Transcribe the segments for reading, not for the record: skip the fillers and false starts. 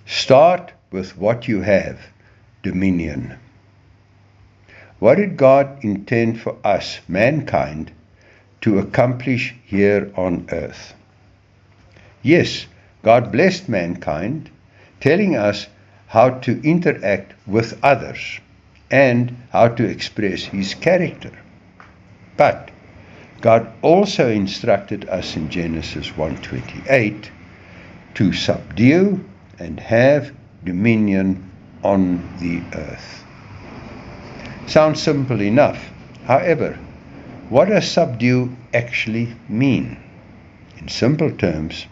Start with what you have, dominion. What did God intend for us, mankind, to accomplish here on earth? Yes, God blessed mankind, telling us how to interact with others and how to express His character. But God also instructed us in Genesis 1:28 to subdue and have dominion on the earth. Sounds simple enough. However, what does subdue actually mean? In simple terms,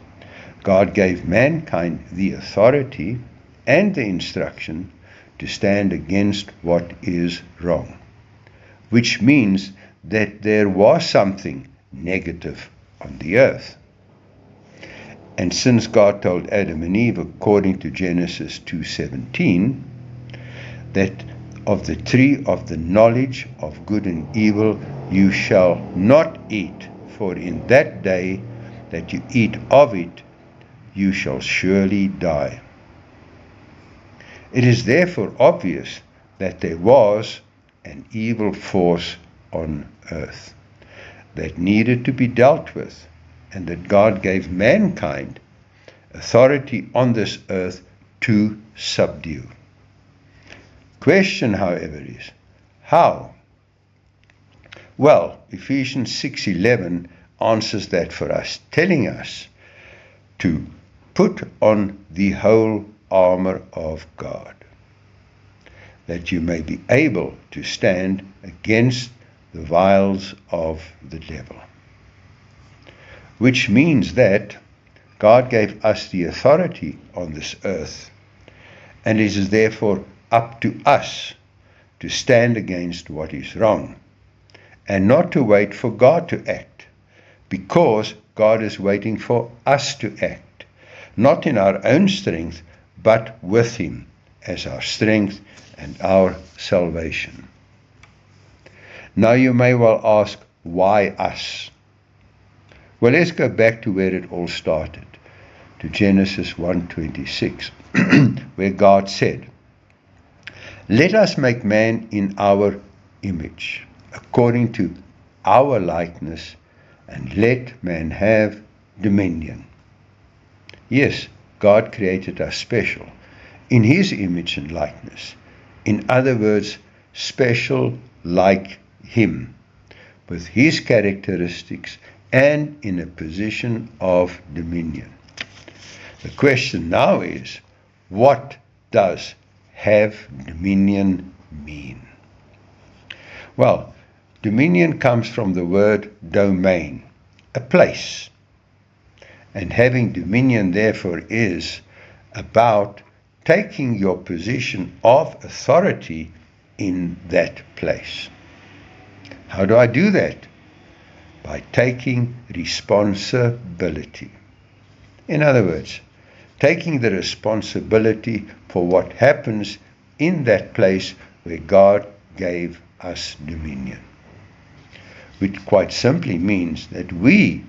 God gave mankind the authority and the instruction to stand against what is wrong, which means that there was something negative on the earth. And since God told Adam and Eve, according to Genesis 2:17, that of the tree of the knowledge of good and evil you shall not eat, for in that day that you eat of it, you shall surely die. It is therefore obvious that there was an evil force on earth that needed to be dealt with, and that God gave mankind authority on this earth to subdue. Question, however, is how? Well, Ephesians 6:11 answers that for us, telling us to put on the whole armor of God, that you may be able to stand against the wiles of the devil. Which means that God gave us the authority on this earth, and it is therefore up to us to stand against what is wrong, and not to wait for God to act, because God is waiting for us to act, not in our own strength, but with Him as our strength and our salvation. Now you may well ask, why us? Well, let's go back to where it all started, to Genesis 1:26, where God said, "Let us make man in our image, according to our likeness, and let man have dominion." Yes, God created us special, in His image and likeness. In other words, special like Him, with His characteristics and in a position of dominion. The question now is, what does have dominion mean? Well, dominion comes from the word domain, a place. And having dominion, therefore, is about taking your position of authority in that place. How do I do that? By taking responsibility. In other words, taking the responsibility for what happens in that place where God gave us dominion. Which quite simply means that we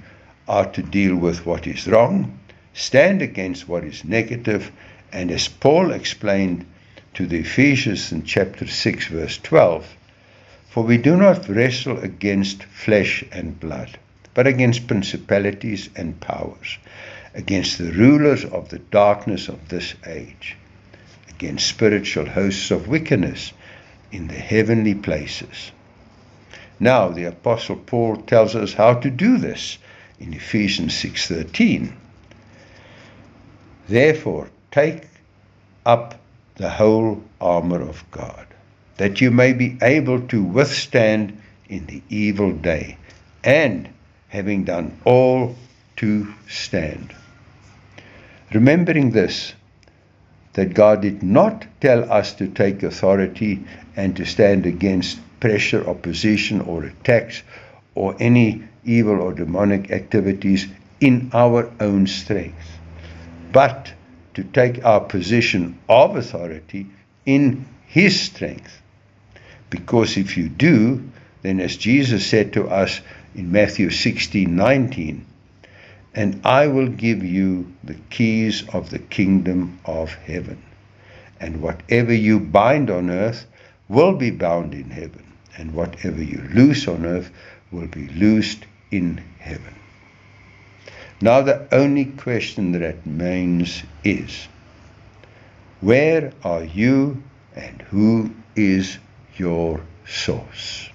are to deal with what is wrong, stand against what is negative, and as Paul explained to the Ephesians in chapter 6, verse 12, "For we do not wrestle against flesh and blood, but against principalities and powers, against the rulers of the darkness of this age, against spiritual hosts of wickedness in the heavenly places." Now, the Apostle Paul tells us how to do this in Ephesians 6:13. "Therefore, take up the whole armor of God, that you may be able to withstand in the evil day, and having done all, to stand." Remembering this, that God did not tell us to take authority and to stand against pressure, opposition, or attacks, or any evil or demonic activities in our own strength, but to take our position of authority in His strength. Because if you do, then as Jesus said to us in Matthew 16:19, and I will give you the keys of the kingdom of heaven. And whatever you bind on earth will be bound in heaven, and whatever you loose on earth will be loosed in heaven. Now the only question that remains is, where are you and who is your source?